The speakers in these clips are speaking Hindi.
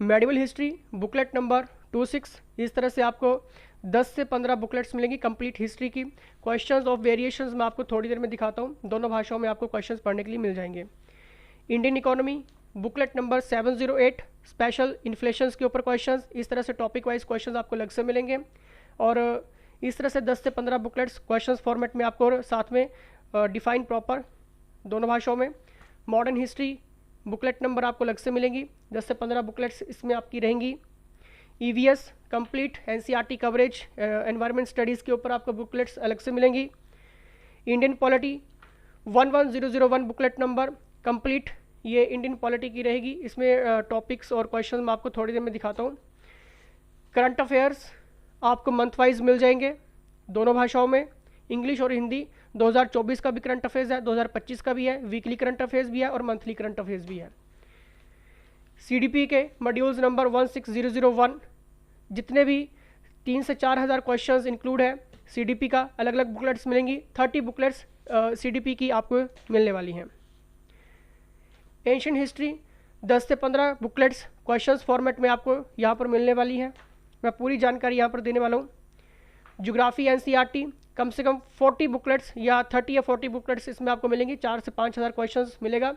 Medieval history booklet number 26। इस तरह से आपको 10 से 15 बुकलेट्स मिलेंगी कंप्लीट हिस्ट्री की। क्वेश्चंस ऑफ वेरिएशंस मैं आपको थोड़ी देर में दिखाता हूँ, दोनों भाषाओं में आपको क्वेश्चंस पढ़ने के लिए मिल जाएंगे। Indian economy booklet number 708 special inflations के ऊपर क्वेश्चंस। इस तरह से टॉपिक वाइज क्वेश्चंस आपको अलग से मिलेंगे और इस तरह से 10 से 15 बुकलेट्स क्वेश्चंस फॉर्मेट में आपको साथ में डिफाइन प्रॉपर दोनों भाषाओं में। मॉडर्न हिस्ट्री बुकलेट नंबर आपको अलग से मिलेंगी, 10 से 15 बुकलेट्स इसमें आपकी रहेंगी। EVS complete NCERT coverage environment studies के ऊपर आपको बुकलेट्स अलग से मिलेंगी। Indian polity 11001 booklet number complete, ये इंडियन पॉलिटी की रहेगी। इसमें टॉपिक्स और क्वेश्चन मैं आपको थोड़ी देर में दिखाता हूँ। करंट अफेयर्स आपको मंथ वाइज मिल जाएंगे दोनों भाषाओं में, इंग्लिश और हिंदी। 2024 का भी करंट अफेयर्स है, 2025 का भी है, वीकली करंट अफेयर्स भी है और मंथली करंट अफेयर्स भी है। CDP के मॉड्यूल्स नंबर 16001 जितने भी 3 से 4 हज़ार क्वेश्चंस इंक्लूड है CDP का, अलग अलग बुकलेट्स मिलेंगी। 30 बुकलेट्स CDP की आपको मिलने वाली हैं। एंशिएंट हिस्ट्री 10 से 15 बुकलेट्स क्वेश्चंस फॉर्मेट में आपको यहाँ पर मिलने वाली हैं। मैं पूरी जानकारी यहाँ पर देने वाला हूँ। ज्योग्राफी NCERT कम से कम 40 बुकलेट्स या 30 या 40 बुकलेट्स इसमें आपको मिलेंगी, 4 से 5 हज़ार क्वेश्चंस मिलेगा।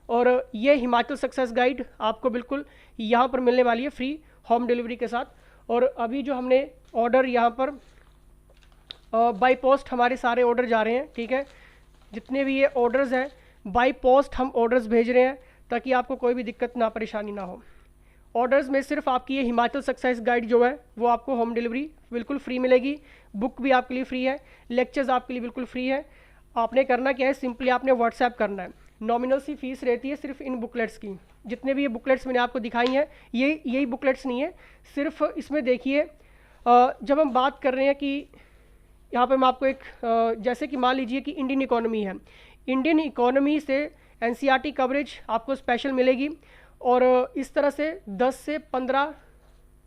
और ये हिमाचल सक्सेस गाइड आपको बिल्कुल यहाँ पर मिलने वाली है फ्री होम डिलीवरी के साथ। और अभी जो हमने ऑर्डर यहाँ पर बाई पोस्ट हमारे सारे ऑर्डर जा रहे हैं, ठीक है, जितने भी ये ऑर्डर्स हैं बाई पोस्ट हम ऑर्डर्स भेज रहे हैं ताकि आपको कोई भी दिक्कत ना परेशानी ना हो। ऑर्डर्स में सिर्फ आपकी ये हिमाचल सक्सेस गाइड जो है वो आपको होम डिलीवरी बिल्कुल फ्री मिलेगी। बुक भी आपके लिए फ्री है, लेक्चर्स आपके लिए बिल्कुल फ्री है। आपने करना क्या है, सिंपली आपने व्हाट्सएप करना है। नॉमिनल सी फीस रहती है सिर्फ इन बुकलेट्स की। जितने भी ये बुकलेट्स मैंने आपको दिखाई हैं यही बुकलेट्स नहीं है, सिर्फ इसमें देखिए जब हम बात कर रहे हैं कि यहाँ पर मैं आपको एक जैसे कि मान लीजिए कि इंडियन इकोनॉमी है, इंडियन इकोनॉमी से NCERT कवरेज आपको स्पेशल मिलेगी और इस तरह से 10 से 15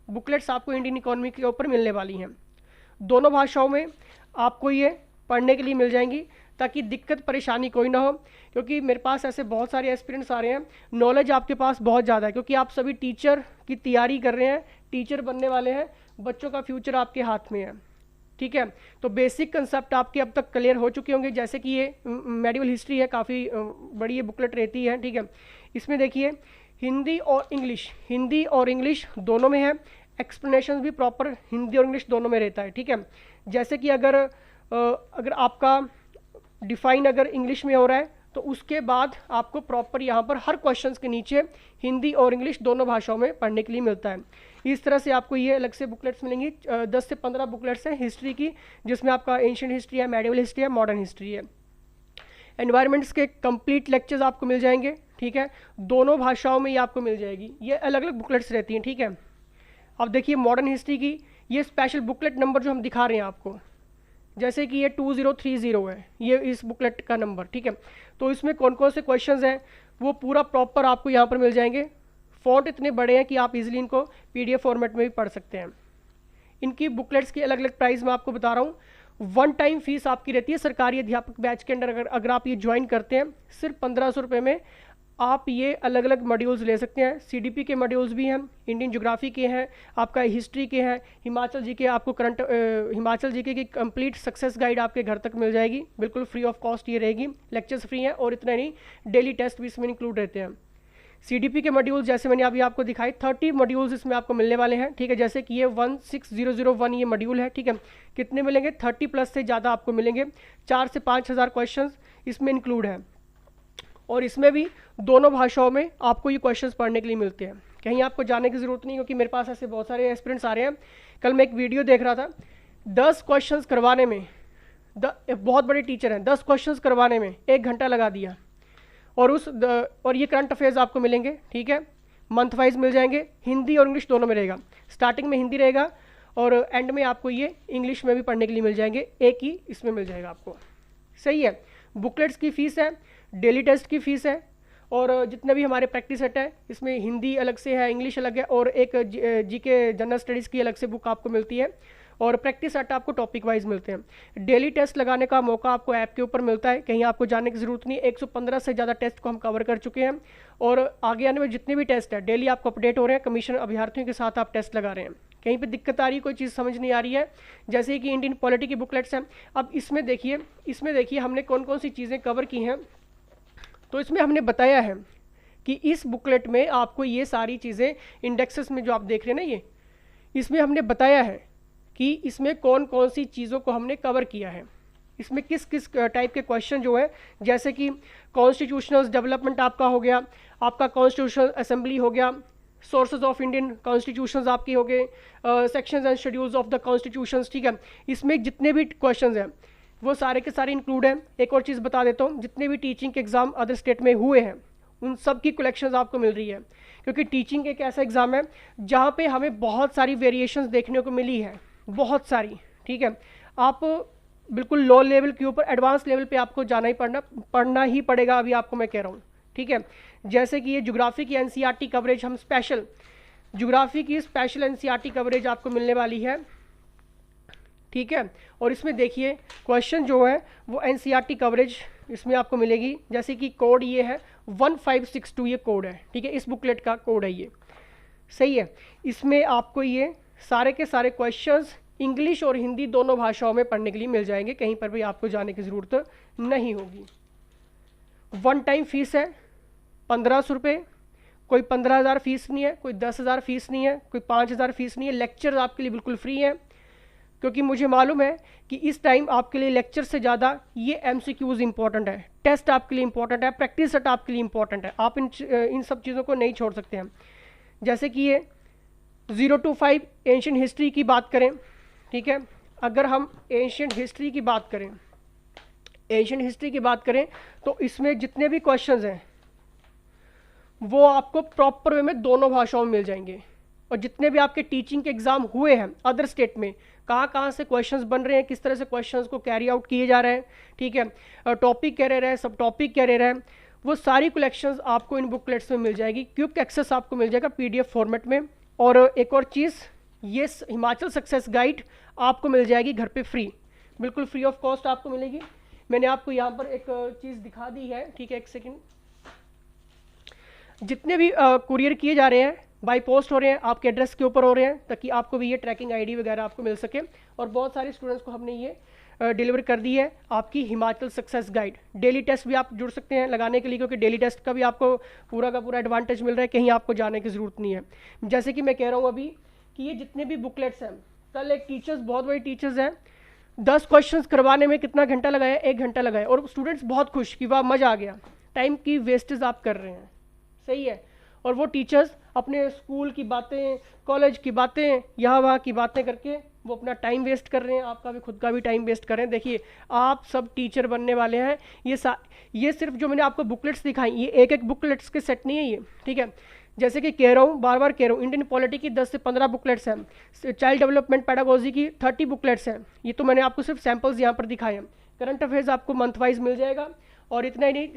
बुकलेट्स आपको इंडियन इकोनॉमी के ऊपर मिलने वाली हैं। दोनों भाषाओं में आपको ये पढ़ने के लिए मिल जाएंगी ताकि दिक्कत परेशानी कोई ना हो, क्योंकि मेरे पास ऐसे बहुत सारे एस्पिरेंट्स आ रहे हैं, नॉलेज आपके पास बहुत ज़्यादा है क्योंकि आप सभी टीचर की तैयारी कर रहे हैं, टीचर बनने वाले हैं, बच्चों का फ्यूचर आपके हाथ में है, ठीक है। तो बेसिक कंसेप्ट आपके अब तक क्लियर हो चुके होंगे। जैसे कि ये मेडिवल हिस्ट्री है, काफ़ी बड़ी ये बुकलेट रहती है, ठीक है। इसमें देखिए हिंदी और इंग्लिश दोनों में है, एक्सप्लेनेशन भी प्रॉपर हिंदी और इंग्लिश दोनों में रहता है, ठीक है। जैसे कि अगर आपका डिफाइन अगर इंग्लिश में हो रहा है तो उसके बाद आपको प्रॉपर यहाँ पर हर क्वेश्चंस के नीचे हिंदी और इंग्लिश दोनों भाषाओं में पढ़ने के लिए मिलता है। इस तरह से आपको ये अलग से बुकलेट्स मिलेंगी। 10 से 15 बुकलेट्स हैं हिस्ट्री की, जिसमें आपका एंशिएंट हिस्ट्री है, मेडिवल हिस्ट्री है, मॉडर्न हिस्ट्री है। एनवायरनमेंट्स के कंप्लीट लेक्चर्स आपको मिल जाएंगे, ठीक है, दोनों भाषाओं में ये आपको मिल जाएगी। ये अलग अलग बुकलेट्स रहती हैं, ठीक है। अब देखिए मॉडर्न हिस्ट्री की ये स्पेशल बुकलेट नंबर जो हम दिखा रहे हैं आपको, जैसे कि ये 2030 है ये इस बुकलेट का नंबर, ठीक है। तो इसमें कौन कौन से क्वेश्चंस हैं वो पूरा प्रॉपर आपको यहाँ पर मिल जाएंगे। फॉन्ट इतने बड़े हैं कि आप इजीली इनको PDF फॉर्मेट में भी पढ़ सकते हैं। इनकी बुकलेट्स की अलग अलग प्राइस मैं आपको बता रहा हूँ। 1 टाइम फीस आपकी रहती है सरकारी अध्यापक बैच के अंदर। अगर आप ये ज्वाइन करते हैं सिर्फ 1500 रुपये में आप ये अलग अलग मॉड्यूल्स ले सकते हैं। CDP के मॉड्यूल्स भी हैं, इंडियन ज्योग्राफी के हैं, आपका हिस्ट्री के हैं, हिमाचल जी के आपको हिमाचल जी की कंप्लीट सक्सेस गाइड आपके घर तक मिल जाएगी, बिल्कुल फ्री ऑफ कॉस्ट ये रहेगी। लेक्चर्स फ्री हैं और इतना नहीं, डेली टेस्ट भी इसमें इंक्लूड रहते हैं। CDP के मॉड्यूल्स जैसे मैंने अभी आपको दिखाई 30 मॉड्यूल्स इसमें आपको मिलने वाले हैं, ठीक है। जैसे कि ये 16001 ये मॉड्यूल है, ठीक है। कितने मिलेंगे, 30+ से ज़्यादा आपको मिलेंगे। 4 से 5 हज़ार क्वेश्चन इसमें इंक्लूड है और इसमें भी दोनों भाषाओं में आपको ये क्वेश्चंस पढ़ने के लिए मिलते हैं। कहीं आपको जाने की ज़रूरत नहीं, क्योंकि मेरे पास ऐसे बहुत सारे एस्पिरेंट्स आ रहे हैं। कल मैं एक वीडियो देख रहा था, 10 क्वेश्चंस करवाने में बहुत बड़े टीचर हैं, 10 क्वेश्चंस करवाने में 1 घंटा लगा दिया। और ये करंट अफेयर्स आपको मिलेंगे, ठीक है, मंथ वाइज मिल जाएंगे। हिंदी और इंग्लिश दोनों में रहेगा, स्टार्टिंग में हिंदी रहेगा और एंड में आपको ये इंग्लिश में भी पढ़ने के लिए मिल जाएंगे, एक ही इसमें मिल जाएगा आपको, सही है। बुकलेट्स की फ़ीस है, डेली टेस्ट की फ़ीस है और जितने भी हमारे प्रैक्टिस सेट है इसमें हिंदी अलग से है, इंग्लिश अलग है और एक GK जनरल स्टडीज़ की अलग से बुक आपको मिलती है। और प्रैक्टिस सेट आपको टॉपिक वाइज मिलते हैं। डेली टेस्ट लगाने का मौका आपको ऐप के ऊपर मिलता है, कहीं आपको जाने की ज़रूरत नहीं। 115 से ज़्यादा टेस्ट को हम कवर कर चुके हैं और आगे आने में जितने भी टेस्ट हैं डेली आपको अपडेट हो रहे हैं। कमीशन अभ्यर्थियों के साथ आप टेस्ट लगा रहे हैं। कहीं पे दिक्कत आ रही है, कोई चीज़ समझ नहीं आ रही है, जैसे कि इंडियन पॉलिटी की बुकलेट्स हैं। अब इसमें देखिए हमने कौन कौन सी चीज़ें कवर की हैं। तो इसमें हमने बताया है कि इस बुकलेट में आपको ये सारी चीज़ें इंडेक्सेस में जो आप देख रहे हैं ना, ये इसमें हमने बताया है कि इसमें कौन कौन सी चीज़ों को हमने कवर किया है। इसमें किस किस टाइप के क्वेश्चन जो है, जैसे कि कॉन्स्टिट्यूशनल डेवलपमेंट आपका हो गया, आपका कॉन्स्टिट्यूशनल असेंबली हो गया, सोर्सेज ऑफ इंडियन कॉन्स्टिट्यूशंस आपके हो गए, sections and schedules of the constitutions, ठीक है। इसमें जितने भी क्वेश्चंस हैं वो सारे के सारे इंक्लूड हैं। एक और चीज़ बता देता हूँ, जितने भी टीचिंग के एग्ज़ाम अदर स्टेट में हुए हैं उन सब की कलेक्शंस आपको मिल रही है, क्योंकि टीचिंग एक ऐसा एग्ज़ाम है जहाँ पे हमें बहुत सारी वेरिएशंस देखने को मिली है, बहुत सारी, ठीक है। आप बिल्कुल लो लेवल के ऊपर एडवांस लेवल पे आपको जाना ही पढ़ना ही पड़ेगा, अभी आपको मैं कह रहा हूँ, ठीक है। जैसे कि ये ज्योग्राफी की एनसीईआरटी कवरेज हम ज्योग्राफी की स्पेशल एनसीईआरटी कवरेज आपको मिलने वाली है, ठीक है। और इसमें देखिए क्वेश्चन जो है वो एनसीईआरटी कवरेज इसमें आपको मिलेगी, जैसे कि कोड ये है 1562, ये कोड है, ठीक है। इस बुकलेट का कोड है ये, सही है। इसमें आपको ये सारे के सारे क्वेश्चंस इंग्लिश और हिंदी दोनों भाषाओं में पढ़ने के लिए मिल जाएंगे, कहीं पर भी आपको जाने की ज़रूरत नहीं होगी। वन टाइम फीस है 1500 रुपये, कोई 15,000 फीस नहीं है, कोई 10,000 फीस नहीं है, कोई 5,000 फीस नहीं है। लेक्चर आपके लिए बिल्कुल फ्री है, क्योंकि मुझे मालूम है कि इस टाइम आपके लिए लेक्चर से ज़्यादा ये एमसीक्यूज़ इंपॉर्टेंट है, टेस्ट आपके लिए इंपॉर्टेंट है, प्रैक्टिस सेट आपके लिए इंपॉर्टेंट है। आप इन सब चीज़ों को नहीं छोड़ सकते हैं। जैसे कि ये 0 to 5 एंशिएंट हिस्ट्री की बात करें, ठीक है। अगर हम एंशिएंट हिस्ट्री की बात करें तो इसमें जितने भी क्वेश्चंस हैं वो आपको प्रॉपर वे में दोनों भाषाओं में मिल जाएंगे। और जितने भी आपके टीचिंग के एग्ज़ाम हुए हैं अदर स्टेट में, कहाँ से क्वेश्चंस बन रहे हैं, किस तरह से क्वेश्चंस को कैरी आउट किए जा रहे हैं, ठीक है। टॉपिक कैरियर है, सब टॉपिक कैरियर है, वो सारी कलेक्शंस आपको इन बुकलेट्स में मिल जाएगी। क्विक एक्सेस आपको मिल जाएगा पीडीएफ फॉर्मेट में। और एक और चीज़, ये हिमाचल सक्सेस गाइड आपको मिल जाएगी घर पे फ्री, बिल्कुल फ्री ऑफ कॉस्ट आपको मिलेगी। मैंने आपको यहाँ पर एक चीज़ दिखा दी है, ठीक है, एक सेकेंड। जितने भी कुरियर किए जा रहे हैं बाई पोस्ट हो रहे हैं, आपके एड्रेस के ऊपर हो रहे हैं, ताकि आपको भी ये ट्रैकिंग आईडी वगैरह आपको मिल सके। और बहुत सारे स्टूडेंट्स को हमने ये डिलीवर कर दी है आपकी Himachal success guide. Daily test भी आप जुड़ सकते हैं लगाने के लिए, क्योंकि डेली टेस्ट का भी आपको पूरा का पूरा एडवांटेज मिल रहा है, कहीं आपको जाने की ज़रूरत नहीं है। जैसे कि मैं कह रहा हूँ अभी कि ये जितने भी बुकलेट्स हैं, कल एक टीचर्स, बहुत बड़ी टीचर्स हैं, 10 क्वेश्चंस करवाने में कितना घंटा लगाया, 1 घंटा लगाया, और स्टूडेंट्स बहुत खुश कि वाह मज़ा आ गया। टाइम की वेस्टेज आप कर रहे हैं, सही है। और वो टीचर्स अपने स्कूल की बातें, कॉलेज की बातें, यहाँ वहाँ की बातें करके वो अपना टाइम वेस्ट कर रहे हैं, आपका भी खुद का भी टाइम वेस्ट कर रहे हैं। देखिए आप सब टीचर बनने वाले हैं। ये सिर्फ जो मैंने आपको बुकलेट्स दिखाई, ये एक एक बुकलेट्स के सेट नहीं है ये, ठीक है। जैसे कि कह रहा हूँ, बार बार कह रहा हूँ, इंडियन पॉलिटी की 10 से 15 बुकलेट्स हैं, चाइल्ड डेवलपमेंट पेडागोजी की 30 बुकलेट्स हैं। ये तो मैंने आपको सिर्फ सैम्पल्स यहाँ पर दिखाए हैं। करंट अफेयर्स आपको मंथ वाइज मिल जाएगा। और इतना ही नहीं,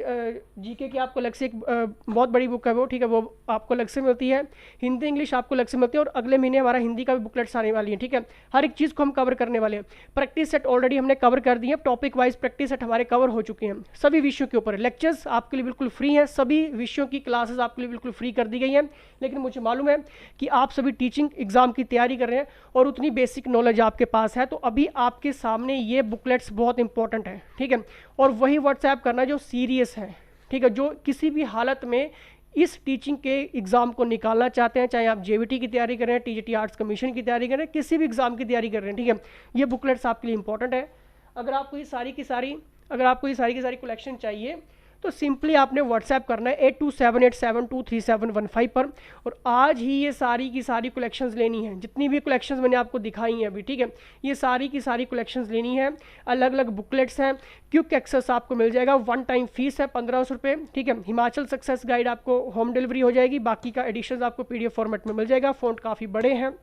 जीके की आपको अलग से एक बहुत बड़ी बुक है वो, ठीक है, वो आपको अलग से मिलती है। हिंदी इंग्लिश आपको अलग से मिलती है, और अगले महीने हमारा हिंदी का भी बुकलेट्स आने वाली है, ठीक है। हर एक चीज़ को हम कवर करने वाले हैं। प्रैक्टिस सेट ऑलरेडी हमने कवर कर दिए हैं, टॉपिक वाइज प्रैक्टिस सेट हमारे कवर हो चुके हैं सभी विषयों के ऊपर। लेक्चर्स आपके लिए बिल्कुल फ्री हैं, सभी विषयों की क्लासेस आपके लिए बिल्कुल फ्री कर दी गई हैं। लेकिन मुझे मालूम है कि आप सभी टीचिंग एग्जाम की तैयारी कर रहे हैं और उतनी बेसिक नॉलेज आपके पास है, तो अभी आपके सामने ये बुकलेट्स बहुत इंपॉर्टेंट है, ठीक है। और वही व्हाट्सएप करना जो सीरियस है, ठीक है, जो किसी भी हालत में इस टीचिंग के एग्ज़ाम को निकालना चाहते हैं, चाहे आप जेवीटी की तैयारी कर रहे हैं, टीजीटी आर्ट्स कमीशन की तैयारी कर रहे हैं, किसी भी एग्ज़ाम की तैयारी कर रहे हैं, ठीक है, ये बुकलेट्स आपके लिए इंपॉर्टेंट है। अगर आपको ये सारी की सारी कलेक्शन चाहिए तो सिंपली आपने व्हाट्सएप करना है 8278723715 पर, और आज ही ये सारी की सारी कलेक्शंस लेनी है। जितनी भी कलेक्शंस मैंने आपको दिखाई हैं अभी, ठीक है, ये सारी की सारी कलेक्शंस लेनी है। अलग अलग बुकलेट्स हैं, क्विक एक्सेस आपको मिल जाएगा, वन टाइम फीस है 1500 रुपये, ठीक है। हिमाचल सक्सेस गाइड आपको होम डिलीवरी हो जाएगी, बाकी का एडिशंस आपको पीडीएफ फॉर्मेट में मिल जाएगा। फ़ॉन्ट काफ़ी बड़े हैं,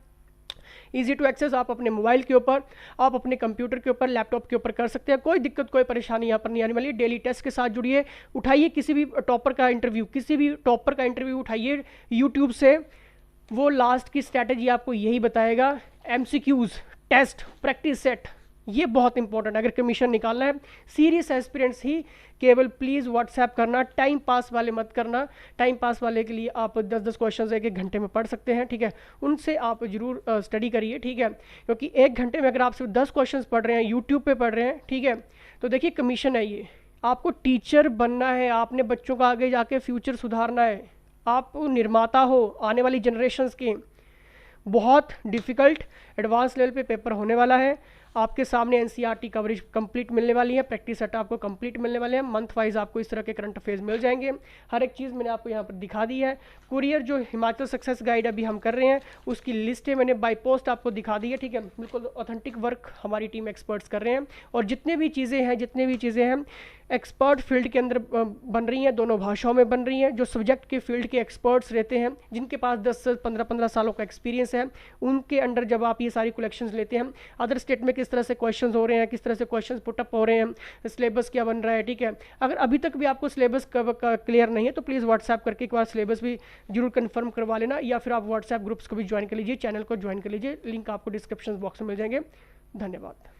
ईजी टू एक्सेस, आप अपने मोबाइल के ऊपर, आप अपने कंप्यूटर के ऊपर, लैपटॉप के ऊपर कर सकते हैं। कोई दिक्कत, कोई परेशानी यहाँ पर नहीं आने वाली है। डेली टेस्ट के साथ जुड़िए, उठाइए किसी भी टॉपर का इंटरव्यू उठाइए यूट्यूब से। वो लास्ट की स्ट्रैटेजी आपको यही बताएगा, एमसीक्यूज़ टेस्ट, प्रैक्टिस सेट, ये बहुत इंपॉर्टेंट है। अगर कमीशन निकालना है, सीरियस एस्पिरेंट्स ही केवल प्लीज़ व्हाट्सएप करना, टाइम पास वाले मत करना। टाइम पास वाले के लिए आप 10-10 क्वेश्चन एक घंटे में पढ़ सकते हैं, ठीक है, उनसे आप जरूर स्टडी करिए, ठीक है, क्योंकि एक घंटे में अगर आप सिर्फ 10 क्वेश्चन पढ़ रहे हैं, यूट्यूब पे पढ़ रहे हैं, ठीक है, तो देखिए कमीशन है ये। आपको टीचर बनना है, आपने बच्चों का आगे जाके फ्यूचर सुधारना है, आप निर्माता हो आने वाली जनरेशन्स के। बहुत डिफ़िकल्ट एडवांस लेवल पे पेपर होने वाला है। आपके सामने एनसीईआरटी कवरेज कंप्लीट मिलने वाली है, प्रैक्टिस सेट आपको कंप्लीट मिलने वाले हैं, मंथ वाइज आपको इस तरह के करंट अफेयर्स मिल जाएंगे। हर एक चीज़ मैंने आपको यहाँ पर दिखा दी है। कुरियर जो हिमाचल सक्सेस गाइड अभी हम कर रहे हैं, उसकी लिस्ट है मैंने बाय पोस्ट आपको दिखा दी है, ठीक है, बिल्कुल ऑथेंटिक वर्क हमारी टीम एक्सपर्ट्स कर रहे हैं। और जितने भी चीज़ें हैं एक्सपर्ट फील्ड के अंदर बन रही हैं, दोनों भाषाओं में बन रही हैं। जो सब्जेक्ट के फील्ड के एक्सपर्ट्स रहते हैं, जिनके पास 10 से 15 सालों का एक्सपीरियंस है, उनके अंडर जब आप ये सारी कलेक्शंस लेते हैं, अदर स्टेट में किस तरह से क्वेश्चंस हो रहे हैं, किस तरह से क्वेश्चंस पुटअप हो रहे हैं, सिलेबस क्या बन रहा है, ठीक है, अगर अभी तक भी आपको सिलेबस क्लियर नहीं है तो प्लीज़ व्हाट्सएप करके एक बार सिलेबस भी जरूर कन्फर्म करवा लेना, या फिर आप व्हाट्सएप ग्रुप्स को भी ज्वाइन कर लीजिए, चैनल को ज्वाइन कर लीजिए, लिंक आपको डिस्क्रिप्शन बॉक्स में मिल जाएंगे। धन्यवाद।